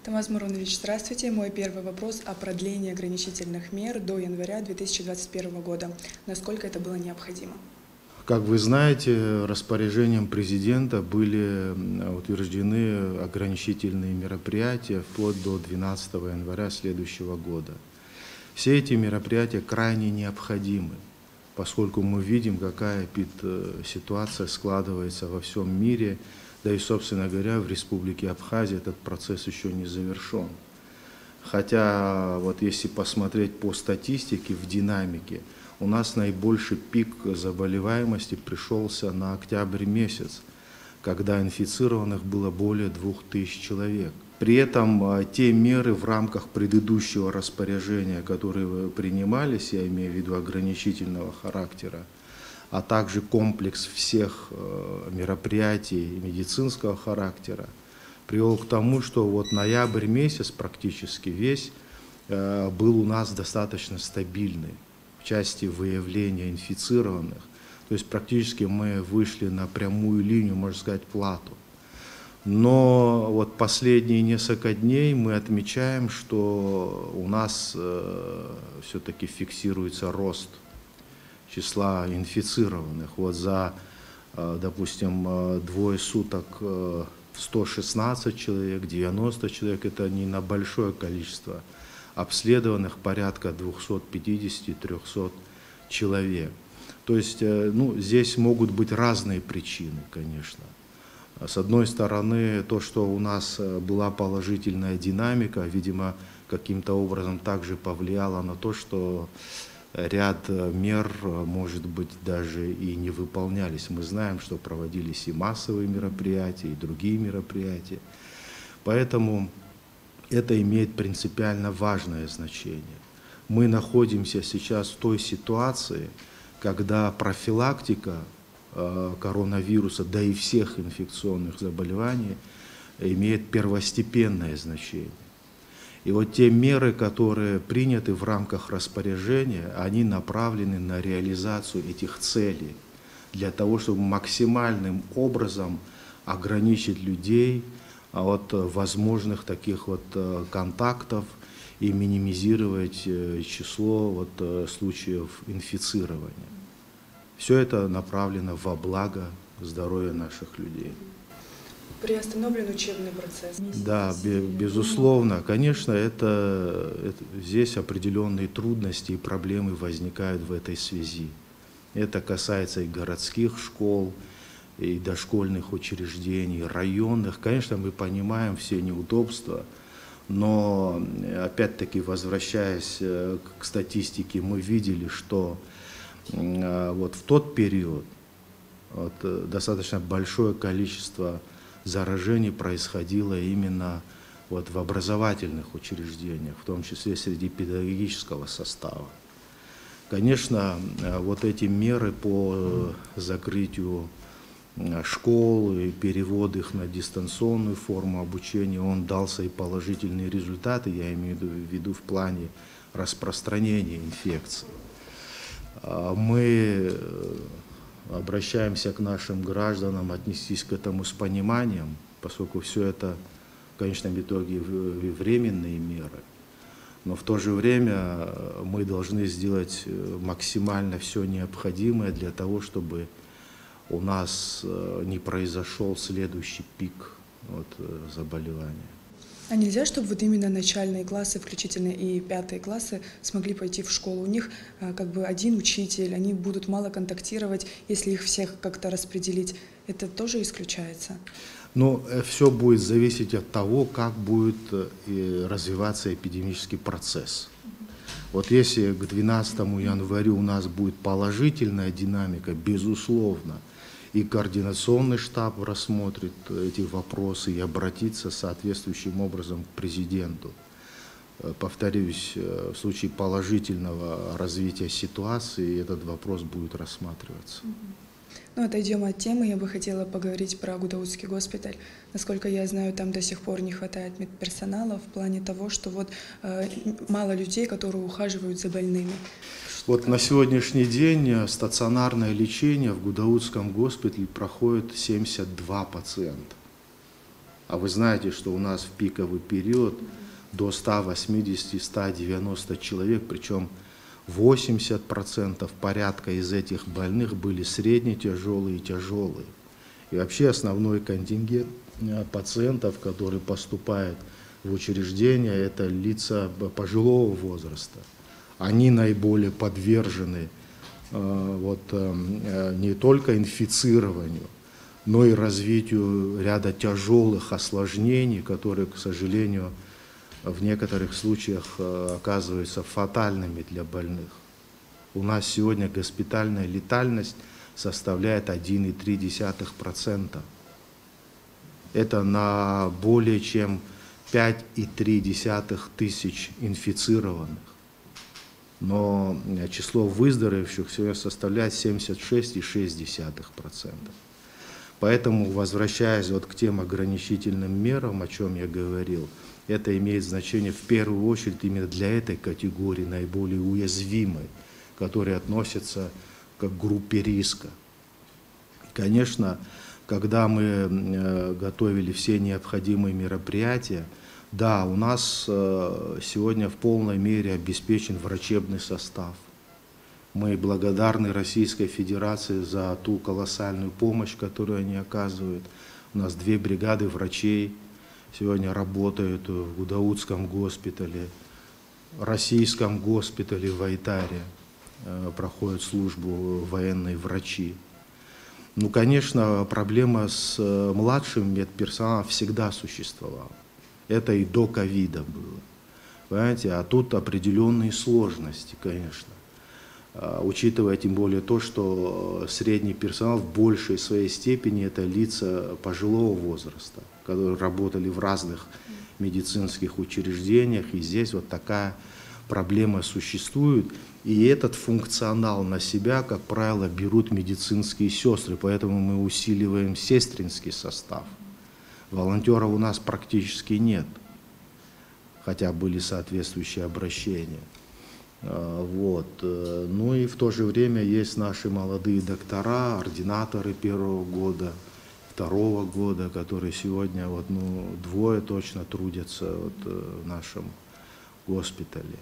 Тамаз Муронович, здравствуйте. Мой первый вопрос о продлении ограничительных мер до января 2021 года. Насколько это было необходимо? Как вы знаете, распоряжением президента были утверждены ограничительные мероприятия вплоть до 12 января следующего года. Все эти мероприятия крайне необходимы, поскольку мы видим, какая ситуация складывается во всем мире, да и, собственно говоря, в Республике Абхазия этот процесс еще не завершен. Хотя, вот если посмотреть по статистике, в динамике, у нас наибольший пик заболеваемости пришелся на октябрь месяц, когда инфицированных было более 2000 человек. При этом те меры в рамках предыдущего распоряжения, которые принимались, я имею в виду ограничительного характера, а также комплекс всех мероприятий медицинского характера, привел к тому, что вот ноябрь месяц практически весь был у нас достаточно стабильный в части выявления инфицированных. То есть практически мы вышли на прямую линию, можно сказать, плату. Но вот последние несколько дней мы отмечаем, что у нас все-таки фиксируется рост числа инфицированных. Вот за, допустим, двое суток 116 человек, 90 человек, это не на большое количество. Обследованных порядка 250-300 человек. То есть, здесь могут быть разные причины, конечно. С одной стороны, то, что у нас была положительная динамика, видимо, каким-то образом также повлияло на то, что ряд мер, может быть, даже и не выполнялись. Мы знаем, что проводились и массовые мероприятия, и другие мероприятия. Поэтому это имеет принципиально важное значение. Мы находимся сейчас в той ситуации, когда профилактика коронавируса, да и всех инфекционных заболеваний, имеет первостепенное значение. И вот те меры, которые приняты в рамках распоряжения, они направлены на реализацию этих целей, для того, чтобы максимальным образом ограничить людей от возможных таких вот контактов и минимизировать число случаев инфицирования. Все это направлено во благо здоровья наших людей. Приостановлен учебный процесс. Да, безусловно. Конечно, здесь определенные трудности и проблемы возникают в этой связи. Это касается и городских школ, и дошкольных учреждений, районных. Конечно, мы понимаем все неудобства, но, опять-таки, возвращаясь к статистике, мы видели, что вот в тот период достаточно большое количество заражений происходило именно вот в образовательных учреждениях, в том числе среди педагогического состава. Конечно, вот эти меры по закрытию школ и перевод их на дистанционную форму обучения, он дался и положительные результаты, я имею в виду в плане распространения инфекции. Мы обращаемся к нашим гражданам отнестись к этому с пониманием, поскольку все это в конечном итоге временные меры. Но в то же время мы должны сделать максимально все необходимое для того, чтобы у нас не произошел следующий пик заболевания. А нельзя, чтобы вот именно начальные классы, включительно и 5 классы, смогли пойти в школу? У них как бы один учитель, они будут мало контактировать, если их всех как-то распределить. Это тоже исключается? Но все будет зависеть от того, как будет развиваться эпидемический процесс. Вот если к 12 января у нас будет положительная динамика, безусловно, и координационный штаб рассмотрит эти вопросы и обратится соответствующим образом к президенту. Повторюсь, в случае положительного развития ситуации этот вопрос будет рассматриваться. Ну, отойдем от темы. Я бы хотела поговорить про Гудаутский госпиталь. Насколько я знаю, там до сих пор не хватает медперсонала в плане того, что вот мало людей, которые ухаживают за больными. Вот на сегодняшний день стационарное лечение в Гудаутском госпитале проходит 72 пациента. А вы знаете, что у нас в пиковый период до 180-190 человек, причем 80% порядка из этих больных были средне-тяжелые и тяжелые. И вообще основной контингент пациентов, которые поступают в учреждения, это лица пожилого возраста. Они наиболее подвержены не только инфицированию, но и развитию ряда тяжелых осложнений, которые, к сожалению, в некоторых случаях оказываются фатальными для больных. У нас сегодня госпитальная летальность составляет 1,3%. Это на более чем 5,3 тысяч инфицированных. Но число выздоровевших сегодня составляет 76,6%. Поэтому, возвращаясь к тем ограничительным мерам, о чем я говорил, это имеет значение в первую очередь именно для этой категории наиболее уязвимой, которые относятся к группе риска. Конечно, когда мы готовили все необходимые мероприятия, да, у нас сегодня в полной мере обеспечен врачебный состав. Мы благодарны Российской Федерации за ту колоссальную помощь, которую они оказывают. У нас 2 бригады врачей сегодня работают в Гудаутском госпитале, Российском госпитале в Айтаре проходят службу военные врачи. Ну, конечно, проблема с младшим медперсоналом всегда существовала. Это и до ковида было. Понимаете? А тут определенные сложности, конечно. Учитывая тем более то, что средний персонал в большей своей степени это лица пожилого возраста, которые работали в разных медицинских учреждениях, и здесь вот такая проблема существует. И этот функционал на себя, как правило, берут медицинские сестры, поэтому мы усиливаем сестринский состав. Волонтеров у нас практически нет, хотя были соответствующие обращения. Ну и в то же время есть наши молодые доктора, ординаторы 1-го года, 2-го года, которые сегодня 2 точно трудятся в нашем госпитале.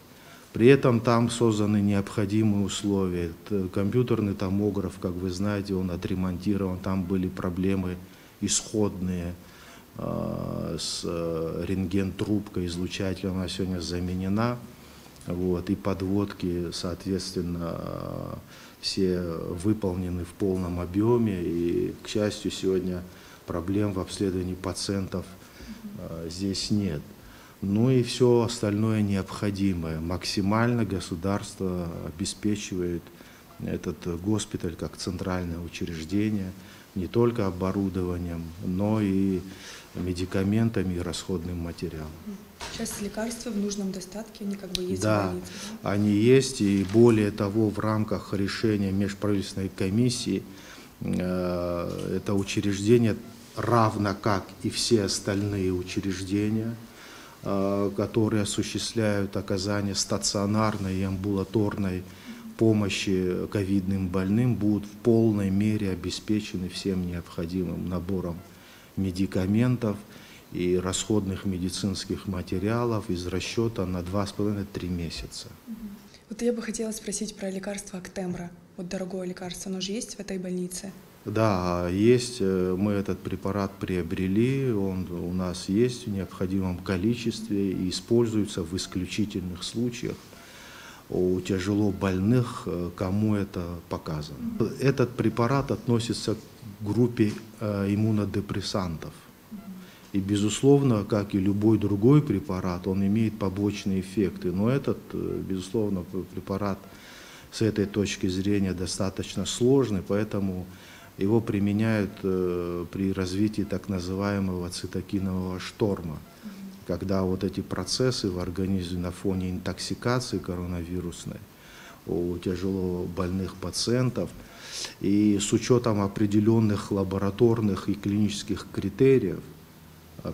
При этом там созданы необходимые условия. Компьютерный томограф, как вы знаете, он отремонтирован, там были проблемы исходные с рентген-трубкой, излучателем, она сегодня заменена. И подводки, соответственно, все выполнены в полном объеме. И, к счастью, сегодня проблем в обследовании пациентов здесь нет. Ну и все остальное необходимое. Максимально государство обеспечивает этот госпиталь как центральное учреждение не только оборудованием, но и медикаментами и расходным материалом. Сейчас лекарства в нужном достатке, они есть в Да, больнице? Да, они есть, и более того, в рамках решения межправительственной комиссии это учреждение, равно как и все остальные учреждения, которые осуществляют оказание стационарной и амбулаторной помощи ковидным больным, будут в полной мере обеспечены всем необходимым набором медикаментов и расходных медицинских материалов из расчета на 2,5-3 месяца. Я бы хотела спросить про лекарство Актемра. Дорогое лекарство, оно же есть в этой больнице? Да, есть. Мы этот препарат приобрели, он у нас есть в необходимом количестве и используется в исключительных случаях у тяжело больных, кому это показано. Этот препарат относится к группе иммунодепрессантов. И, безусловно, как и любой другой препарат, он имеет побочные эффекты. Но этот, безусловно, препарат с этой точки зрения достаточно сложный, поэтому его применяют при развитии так называемого цитокинового шторма, когда эти процессы в организме на фоне интоксикации коронавирусной у тяжело больных пациентов и с учетом определенных лабораторных и клинических критериев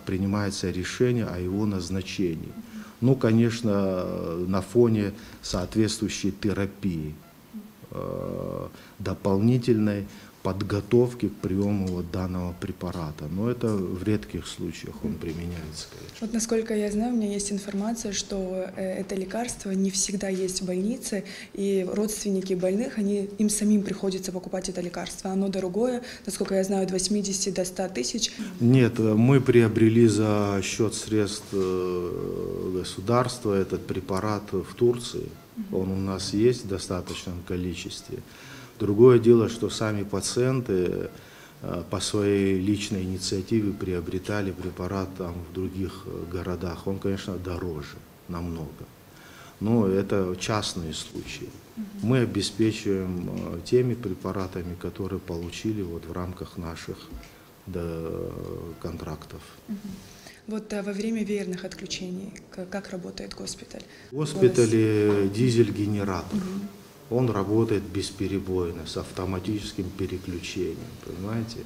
принимается решение о его назначении. Ну, конечно, на фоне соответствующей терапии дополнительной, подготовки к приему вот данного препарата. Но это в редких случаях он применяется, конечно. Вот насколько я знаю, у меня есть информация, что это лекарство не всегда есть в больнице, и родственники больных, им самим приходится покупать это лекарство. Оно дорогое, насколько я знаю, от 80 до 100 тысяч. Нет, мы приобрели за счет средств государства этот препарат в Турции. Он у нас есть в достаточном количестве. Другое дело, что сами пациенты по своей личной инициативе приобретали препарат там в других городах. Он, конечно, дороже намного, но это частные случаи. Мы обеспечиваем теми препаратами, которые получили вот в рамках наших контрактов. Вот во время веерных отключений, как работает госпиталь? В госпитале дизель-генератор. Он работает бесперебойно, с автоматическим переключением, понимаете?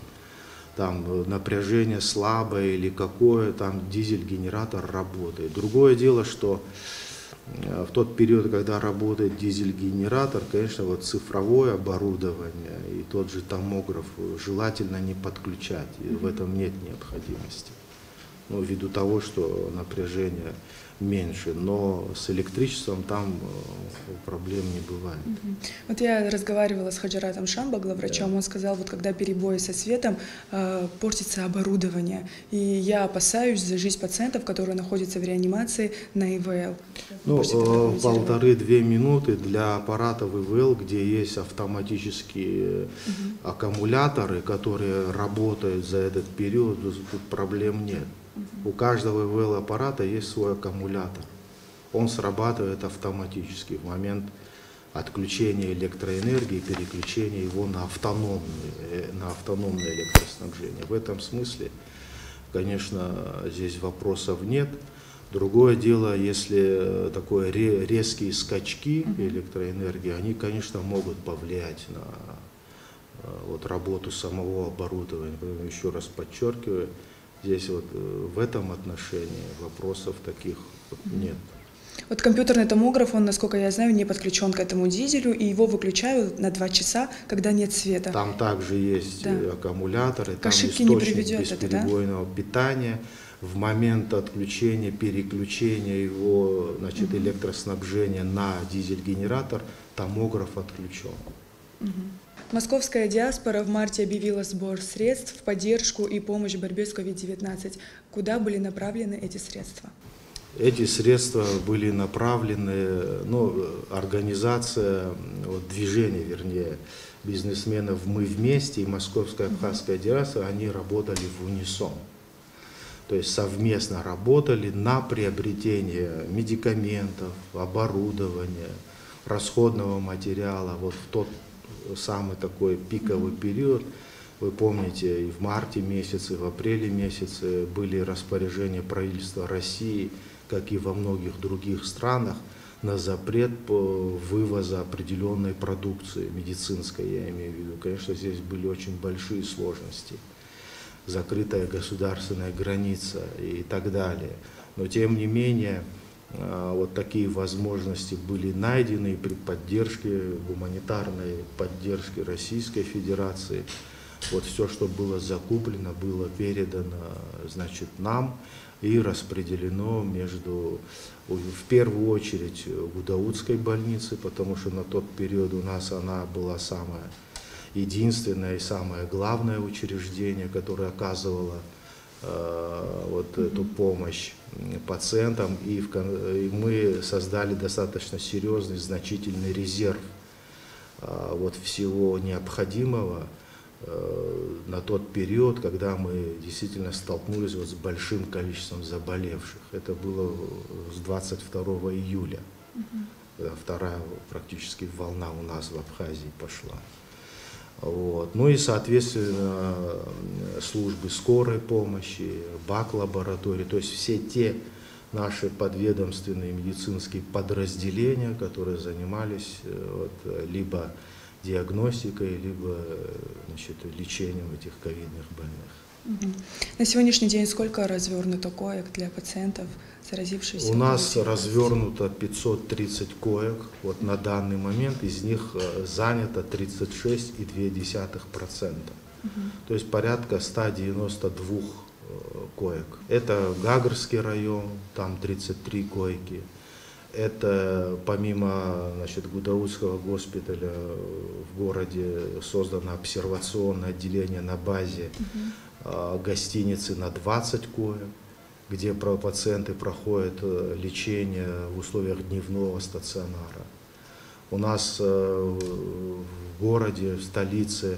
Там напряжение слабое или какое, там дизель-генератор работает. Другое дело, что в тот период, когда работает дизель-генератор, конечно, вот цифровое оборудование и тот же томограф желательно не подключать, и в этом нет необходимости. Ну, ввиду того, что напряжение меньше, но с электричеством там проблем не бывает. Вот я разговаривала с Хаджаратом Шамба, главврачом, да. Он сказал, вот когда перебои со светом, портится оборудование, и я опасаюсь за жизнь пациентов, которые находятся в реанимации на ИВЛ. Ну, 1,5-2 минуты для аппаратов ИВЛ, где есть автоматические аккумуляторы, которые работают за этот период, тут проблем нет. У каждого ИВЛ-аппарата есть свой аккумулятор. Он срабатывает автоматически в момент отключения электроэнергии, переключения его на автономное электроснабжение. В этом смысле, конечно, здесь вопросов нет. Другое дело, если такое резкие скачки электроэнергии, они, конечно, могут повлиять на вот, работу самого оборудования. Еще раз подчеркиваю, здесь вот в этом отношении вопросов таких нет. Вот компьютерный томограф, он, насколько я знаю, не подключен к этому дизелю, и его выключают на 2 часа, когда нет света. Там также есть аккумуляторы, там источник бесперебойного питания. В момент отключения, переключения его, значит, электроснабжения на дизель-генератор, томограф отключен. Московская диаспора в марте объявила сбор средств в поддержку и помощь в борьбе с COVID-19. Куда были направлены эти средства? Эти средства были направлены, организация, движение, вернее, бизнесменов «Мы вместе» и Московская абхазская диаспора, они работали в унисон. То есть совместно работали на приобретение медикаментов, оборудования, расходного материала. Вот в тот самый такой пиковый период, вы помните, и в марте месяце, и в апреле месяце были распоряжения правительства России, как и во многих других странах, на запрет вывоза определенной продукции, медицинской, я имею в виду. Конечно, здесь были очень большие сложности, закрытая государственная граница и так далее. Но тем не менее, вот такие возможности были найдены при поддержке, гуманитарной поддержке Российской Федерации. Вот все, что было закуплено, было передано, значит, нам и распределено в первую очередь, в Гудаутской больнице, потому что на тот период у нас она была самая единственное и самое главное учреждение, которое оказывало вот эту помощь пациентам, и мы создали достаточно серьезный, значительный резерв вот всего необходимого на тот период, когда мы действительно столкнулись вот с большим количеством заболевших. Это было с 22 июля, когда вторая практически волна у нас в Абхазии пошла. Вот. Ну и, соответственно, службы скорой помощи, БАК-лаборатории, то есть все те наши подведомственные медицинские подразделения, которые занимались либо диагностикой, либо, значит, лечением этих ковидных больных. Мгм. На сегодняшний день сколько развернуто коек для пациентов, заразившихся? У нас COVID-19? развернуто 530 коек. Вот на данный момент из них занято 36,2%. То есть порядка 192 коек. Это Гагарский район, там 33 койки. Это помимо, значит, Гудаутского госпиталя в городе создано обсервационное отделение на базе гостиницы на 20 коек, где пациенты проходят лечение в условиях дневного стационара. У нас в городе, в столице,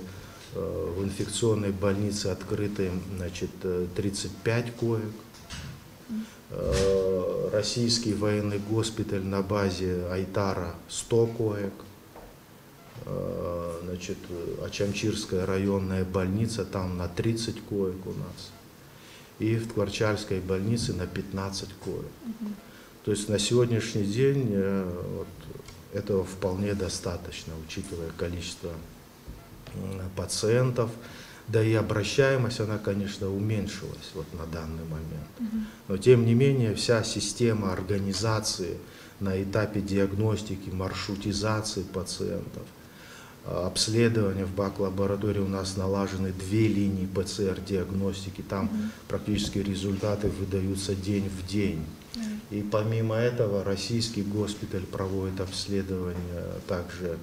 в инфекционной больнице открыты, значит, 35 коек. Российский военный госпиталь на базе Айтара 100 коек. Значит, Ачамчирская районная больница, там на 30 коек у нас. И в Творчальской больнице на 15 коек. То есть на сегодняшний день вот, этого вполне достаточно, учитывая количество пациентов. Да и обращаемость, она, конечно, уменьшилась вот на данный момент. Но тем не менее, вся система организации на этапе диагностики, маршрутизации пациентов, обследования в бак-лаборатории у нас налажены 2 линии ПЦР-диагностики, там практически результаты выдаются день в день. И помимо этого российский госпиталь проводит обследование также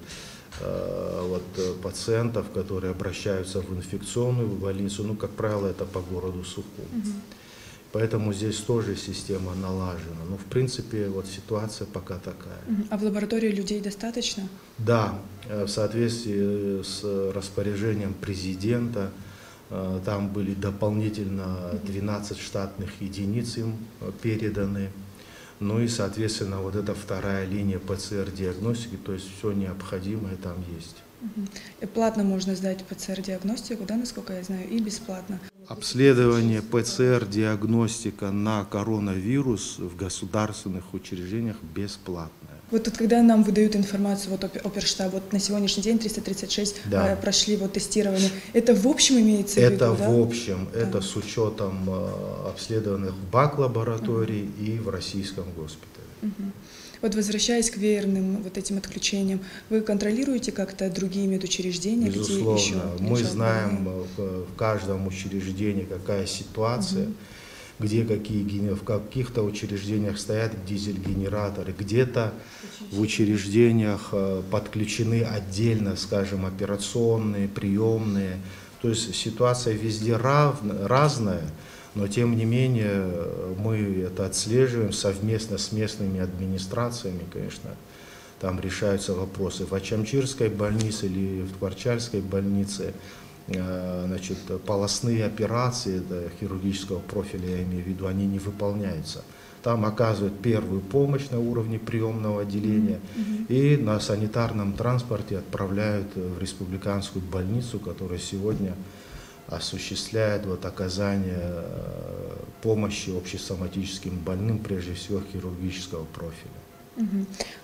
вот, пациентов, которые обращаются в инфекционную больницу, ну, как правило, это по городу Сухум. Поэтому здесь тоже система налажена. Но, в принципе, вот ситуация пока такая. А в лаборатории людей достаточно? Да, в соответствии с распоряжением президента, там были дополнительно 12 штатных единиц им переданы. Ну и, соответственно, вот эта вторая линия ПЦР-диагностики, то есть все необходимое там есть. И платно можно сдать ПЦР-диагностику, да, насколько я знаю, и бесплатно. Обследование ПЦР-диагностика на коронавирус в государственных учреждениях бесплатное. Вот тут, когда нам выдают информацию, вот оперштаб, вот на сегодняшний день 336 прошли вот тестирование, это в общем имеется в виду, Это да? в общем, это с учетом обследованных в бак-лаборатории и в российском госпитале. Вот возвращаясь к веерным вот этим отключениям, вы контролируете как-то другие медучреждения? Безусловно, где еще мы лежат знаем больные? в каждом учреждении, какая ситуация, где в каких-то учреждениях стоят дизель-генераторы, где-то в учреждениях подключены отдельно, скажем, операционные, приемные. То есть ситуация везде разная, но тем не менее мы это отслеживаем совместно с местными администрациями, конечно. Там решаются вопросы в Ачамчирской больнице или в Творчальской больнице. Значит, полостные операции хирургического профиля, я имею в виду, они не выполняются. Там оказывают первую помощь на уровне приемного отделения и на санитарном транспорте отправляют в республиканскую больницу, которая сегодня осуществляет вот оказание помощи общесоматическим больным, прежде всего хирургического профиля.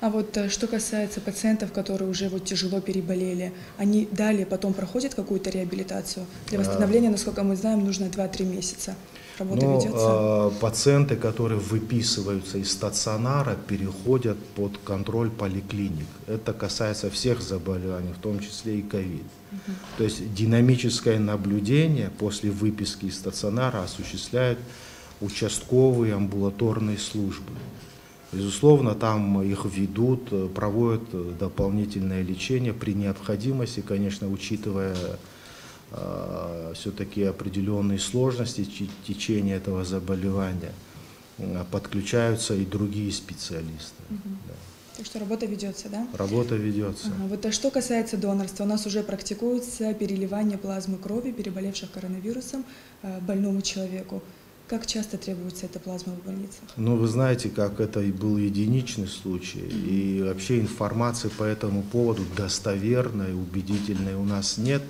А вот что касается пациентов, которые уже вот тяжело переболели, они далее потом проходят какую-то реабилитацию? Для восстановления, насколько мы знаем, нужно 2-3 месяца. Работа ведется? Пациенты, которые выписываются из стационара, переходят под контроль поликлиник. Это касается всех заболеваний, в том числе и ковид. То есть динамическое наблюдение после выписки из стационара осуществляют участковые амбулаторные службы. Безусловно, там их ведут, проводят дополнительное лечение при необходимости, конечно, учитывая все-таки определенные сложности течения этого заболевания, подключаются и другие специалисты. Да. Так что работа ведется, да? Работа ведется. Вот, а что касается донорства, у нас уже практикуется переливание плазмы крови переболевших коронавирусом больному человеку. Как часто требуется эта плазма в больницах? Ну, вы знаете, как это и был единичный случай, и вообще информации по этому поводу достоверной, убедительной у нас нет,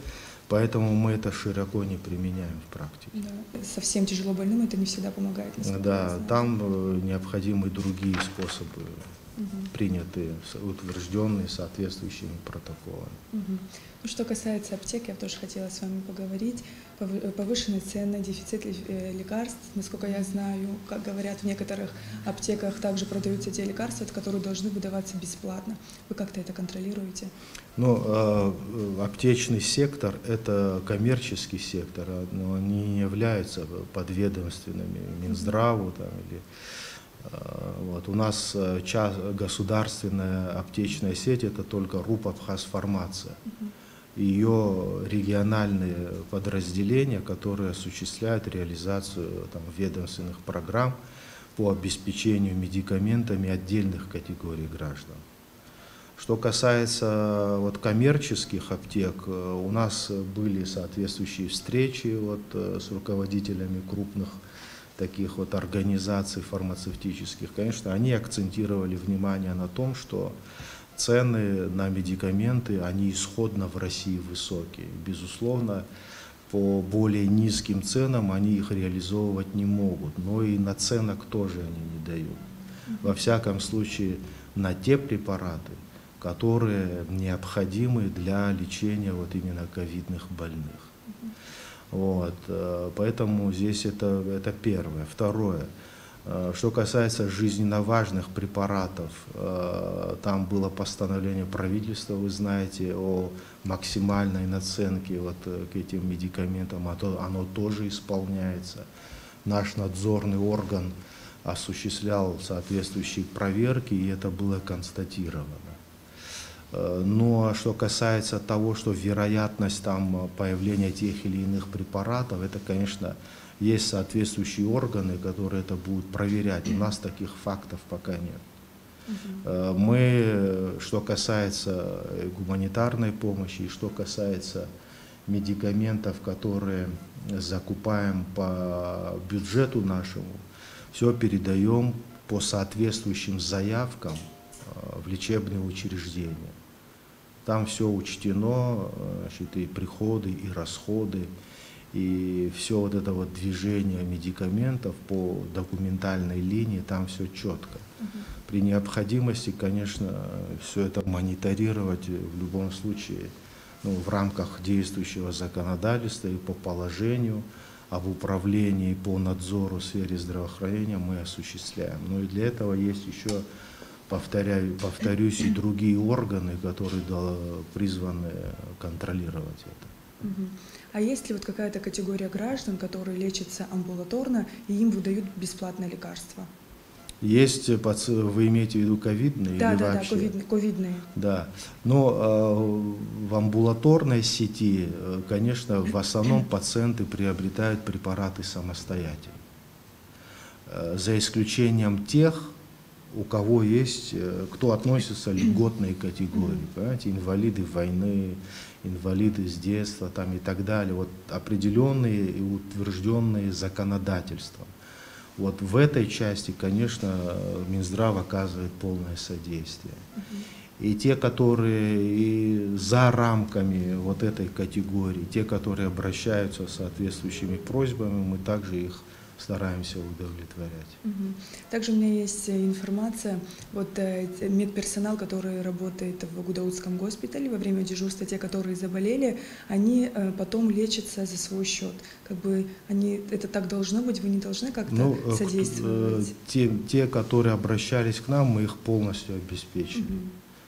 поэтому мы это широко не применяем в практике. Да. Совсем тяжело больным это не всегда помогает. Да, там необходимы другие способы принятые, утвержденные соответствующими протоколами. Ну, что касается аптек, я тоже хотела с вами поговорить. Повышенные цены, дефицит лекарств. Насколько я знаю, как говорят, в некоторых аптеках также продаются те лекарства, которые должны выдаваться бесплатно. Вы как-то это контролируете? Ну, аптечный сектор – это коммерческий сектор, но они не являются подведомственными Минздраву там, или вот. У нас государственная аптечная сеть – это только РУП «Абхазфармация». Ее региональные подразделения, которые осуществляют реализацию там, ведомственных программ по обеспечению медикаментами отдельных категорий граждан. Что касается вот, коммерческих аптек, у нас были соответствующие встречи вот, с руководителями крупных таких вот организаций фармацевтических. Конечно, они акцентировали внимание на том, что цены на медикаменты, они исходно в России высокие. Безусловно, по более низким ценам они их реализовывать не могут, но и наценок тоже они не дают. Во всяком случае, на те препараты, которые необходимы для лечения вот именно ковидных больных. Вот, поэтому здесь это первое. Второе. Что касается жизненно важных препаратов, там было постановление правительства, вы знаете, о максимальной наценке вот к этим медикаментам, оно тоже исполняется. Наш надзорный орган осуществлял соответствующие проверки, и это было констатировано. Но что касается того, что вероятность там появления тех или иных препаратов, это, конечно, есть соответствующие органы, которые это будут проверять. У нас таких фактов пока нет. Мы, что касается гуманитарной помощи, и что касается медикаментов, которые закупаем по бюджету нашему, все передаем по соответствующим заявкам в лечебные учреждения. Там все учтено, значит, и приходы, и расходы, и все вот это вот движение медикаментов по документальной линии, там все четко. При необходимости, конечно, все это мониторировать в любом случае, ну, в рамках действующего законодательства и по положению об управлении по надзору в сфере здравоохранения мы осуществляем. Но и для этого есть еще, повторюсь, и другие органы, которые призваны контролировать это. А есть ли вот какая-то категория граждан, которые лечатся амбулаторно и им выдают бесплатное лекарство? Есть, вы имеете в виду ковидные или вообще? Да, ковидные. Да, но в амбулаторной сети, конечно, в основном пациенты приобретают препараты самостоятельно. За исключением тех, у кого есть, кто относится к льготной категории, понимаете, инвалиды войны, инвалиды с детства там, и так далее, вот определенные и утвержденные законодательством. Вот в этой части, конечно, Минздрав оказывает полное содействие. И те, которые и за рамками вот этой категории, те, которые обращаются с соответствующими просьбами, мы также их стараемся удовлетворять. Также у меня есть информация, вот медперсонал, который работает в Гудаутском госпитале во время дежурства, те, которые заболели, они потом лечатся за свой счет. Как бы это так должно быть, вы не должны как-то содействовать? Те, которые обращались к нам, мы их полностью обеспечили.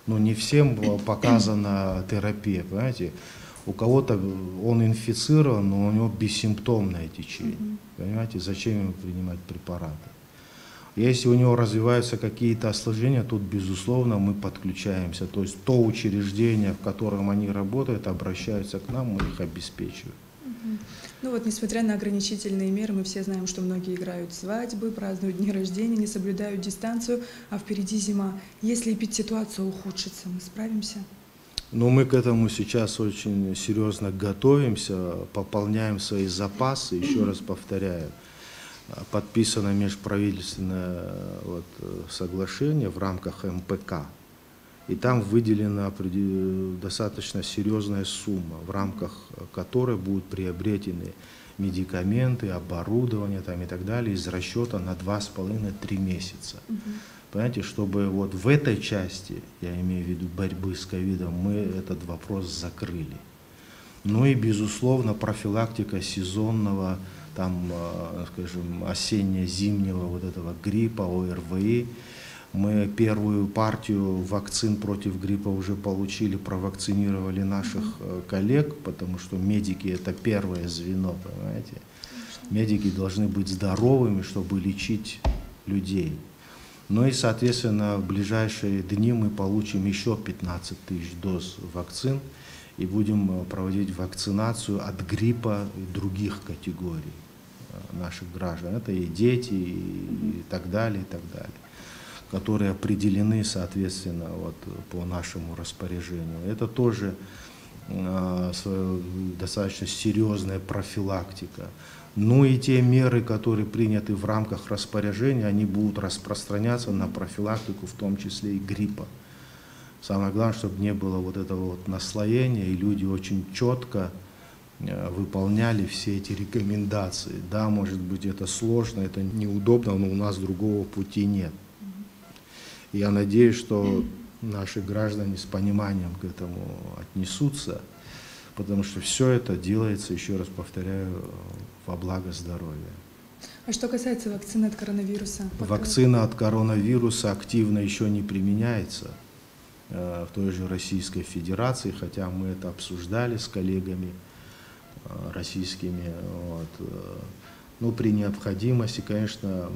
Но не всем показана терапия, понимаете? У кого-то он инфицирован, но у него бессимптомное течение. Понимаете, зачем ему принимать препараты? Если у него развиваются какие-то осложнения, тут, безусловно, мы подключаемся. То есть то учреждение, в котором они работают, обращаются к нам, мы их обеспечиваем. Ну вот, несмотря на ограничительные меры, мы все знаем, что многие играют свадьбы, празднуют дни рождения, не соблюдают дистанцию, а впереди зима. Если эпидситуация ухудшится, мы справимся? Но мы к этому сейчас очень серьезно готовимся, пополняем свои запасы. Еще раз повторяю, подписано межправительственное соглашение в рамках МПК. И там выделена достаточно серьезная сумма, в рамках которой будут приобретены медикаменты, оборудование там, и так далее из расчета на 2,5-3 месяца. Понимаете, чтобы вот в этой части, я имею в виду борьбы с ковидом, мы этот вопрос закрыли. Ну и, безусловно, профилактика сезонного, там, скажем, осенне-зимнего вот этого гриппа, ОРВИ. Мы первую партию вакцин против гриппа уже получили, провакцинировали наших коллег, потому что медики – это первое звено, понимаете. Медики должны быть здоровыми, чтобы лечить людей. Ну и, соответственно, в ближайшие дни мы получим еще 15 тысяч доз вакцин и будем проводить вакцинацию от гриппа и других категорий наших граждан. Это и дети, и так далее, которые определены, соответственно, вот, по нашему распоряжению. Это тоже достаточно серьезная профилактика. Ну и те меры, которые приняты в рамках распоряжения, они будут распространяться на профилактику, в том числе и гриппа. Самое главное, чтобы не было вот этого вот наслоения, и люди очень четко выполняли все эти рекомендации. Да, может быть, это сложно, это неудобно, но у нас другого пути нет. Я надеюсь, что наши граждане с пониманием к этому отнесутся, потому что все это делается, еще раз повторяю, во благо здоровья. А что касается вакцины от коронавируса? Вакцина от коронавируса активно еще не применяется в той же Российской Федерации, хотя мы это обсуждали с коллегами российскими. Вот. Ну, при необходимости, конечно,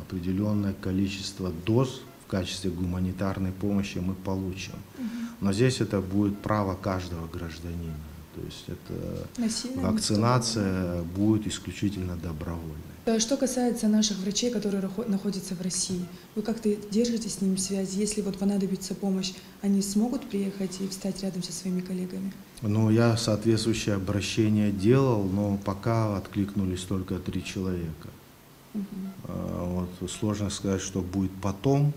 определенное количество доз в качестве гуманитарной помощи мы получим. Но здесь это будет право каждого гражданина. То есть это вакцинация будет исключительно добровольной. Что касается наших врачей, которые находятся в России, вы как-то держите с ними связь? Если вот понадобится помощь, они смогут приехать и встать рядом со своими коллегами? Ну, я соответствующее обращение делал, но пока откликнулись только 3 человека. Вот, сложно сказать, что будет потом.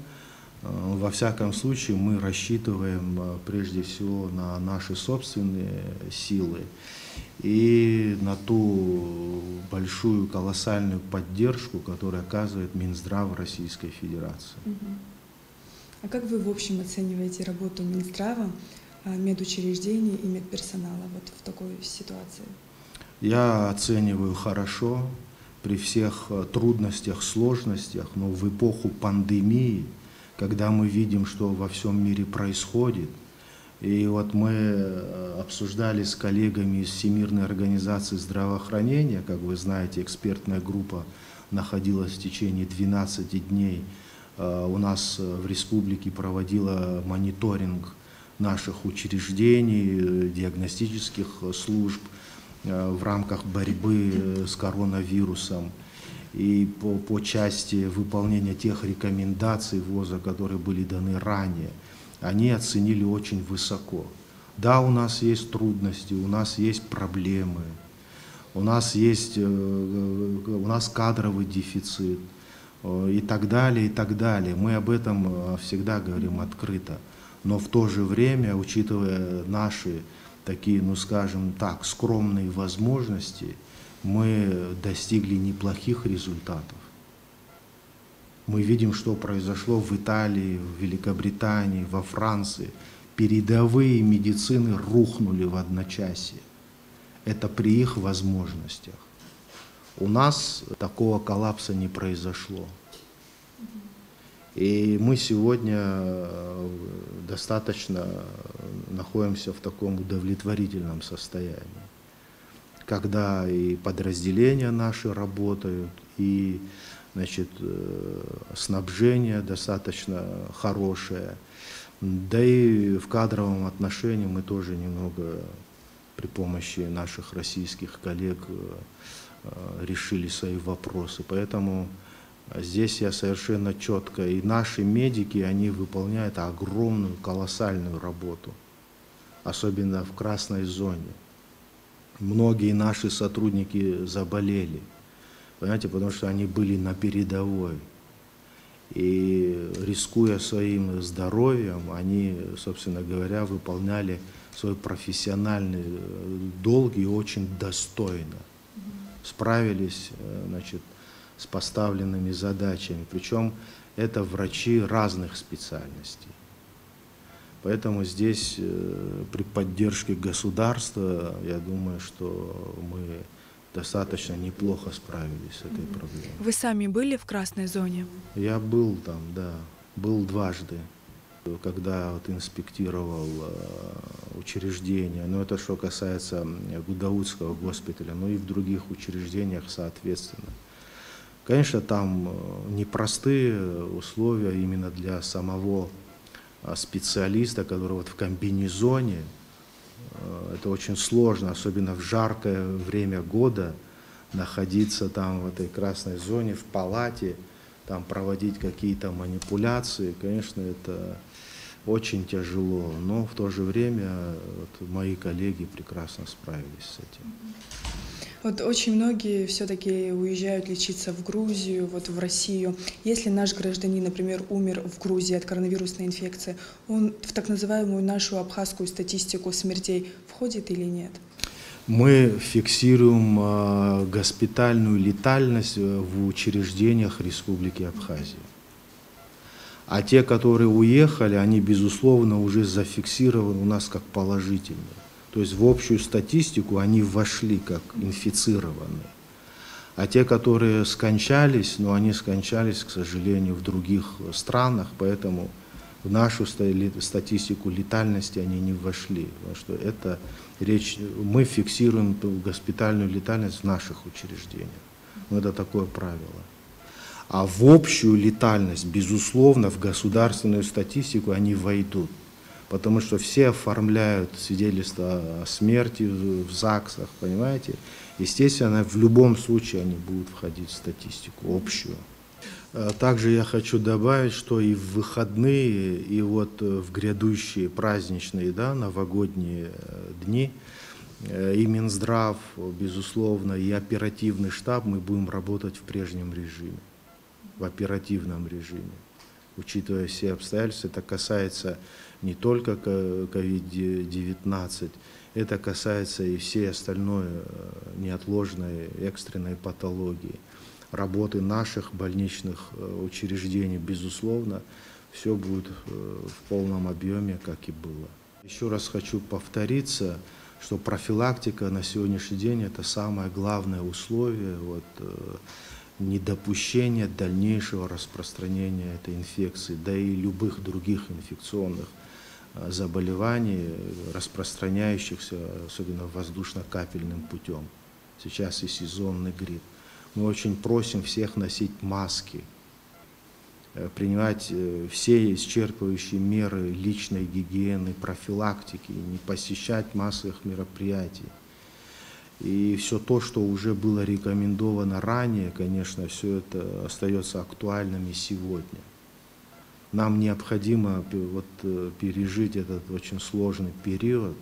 Во всяком случае, мы рассчитываем прежде всего на наши собственные силы и на ту большую, колоссальную поддержку, которую оказывает Минздрав Российской Федерации. А как вы в общем оцениваете работу Минздрава, медучреждений и медперсонала вот в такой ситуации? Я оцениваю хорошо, при всех трудностях, сложностях, но в эпоху пандемии, когда мы видим, что во всем мире происходит. И вот мы обсуждали с коллегами из Всемирной организации здравоохранения, как вы знаете, экспертная группа находилась в течение 12 дней. У нас в республике проводила мониторинг наших учреждений, диагностических служб в рамках борьбы с коронавирусом. И по части выполнения тех рекомендаций ВОЗа, которые были даны ранее, они оценили очень высоко. Да, у нас есть трудности, у нас есть проблемы, у нас кадровый дефицит и так далее, и так далее. Мы об этом всегда говорим открыто. Но в то же время, учитывая наши такие, ну скажем так, скромные возможности, мы достигли неплохих результатов. Мы видим, что произошло в Италии, в Великобритании, во Франции. Передовые медицины рухнули в одночасье. Это при их возможностях. У нас такого коллапса не произошло. И мы сегодня достаточно находимся в таком удовлетворительном состоянии, когда и подразделения наши работают, и, значит, снабжение достаточно хорошее, да и в кадровом отношении мы тоже немного при помощи наших российских коллег решили свои вопросы. Поэтому здесь я совершенно четко, и наши медики, они выполняют огромную, колоссальную работу, особенно в красной зоне. Многие наши сотрудники заболели, понимаете, потому что они были на передовой. И рискуя своим здоровьем, они, собственно говоря, выполняли свой профессиональный долг и очень достойно. Справились, значит, с поставленными задачами. Причем это врачи разных специальностей. Поэтому здесь при поддержке государства, я думаю, что мы достаточно неплохо справились с этой проблемой. Вы сами были в красной зоне? Я был там, да, был дважды, когда вот инспектировал учреждения, но это что касается Гудаутского госпиталя, но и в других учреждениях соответственно. Конечно, там непростые условия именно для самого специалиста, который вот в комбинезоне. Это очень сложно, особенно в жаркое время года, находиться там в этой красной зоне, в палате, там проводить какие-то манипуляции. Конечно, это очень тяжело, но в то же время вот, мои коллеги прекрасно справились с этим. Вот очень многие все-таки уезжают лечиться в Грузию, вот в Россию. Если наш гражданин, например, умер в Грузии от коронавирусной инфекции, он в так называемую нашу абхазскую статистику смертей входит или нет? Мы фиксируем госпитальную летальность в учреждениях Республики Абхазия. А те, которые уехали, они, безусловно, уже зафиксированы у нас как положительные. То есть в общую статистику они вошли как инфицированные. А те, которые скончались, но они скончались, к сожалению, в других странах, поэтому в нашу статистику летальности они не вошли. Потому что это речь, мы фиксируем госпитальную летальность в наших учреждениях. Но это такое правило. А в общую летальность, безусловно, в государственную статистику они войдут. Потому что все оформляют свидетельства о смерти в ЗАГСах, понимаете? Естественно, в любом случае они будут входить в статистику общую. Также я хочу добавить, что и в выходные, и вот в грядущие праздничные, да, новогодние дни, и Минздрав, безусловно, и оперативный штаб мы будем работать в прежнем режиме, в оперативном режиме. Учитывая все обстоятельства, это касается не только COVID-19, это касается и всей остальной неотложной экстренной патологии. Работы наших больничных учреждений, безусловно, все будет в полном объеме, как и было. Еще раз хочу повториться, что профилактика на сегодняшний день – это самое главное условие недопущения дальнейшего распространения этой инфекции, да и любых других инфекционных заболеваний, распространяющихся особенно воздушно-капельным путем. Сейчас и сезонный грипп. Мы очень просим всех носить маски, принимать все исчерпывающие меры личной гигиены, профилактики, не посещать массовых мероприятий. И все то, что уже было рекомендовано ранее, конечно, все это остается актуальным и сегодня. Нам необходимо пережить этот очень сложный период,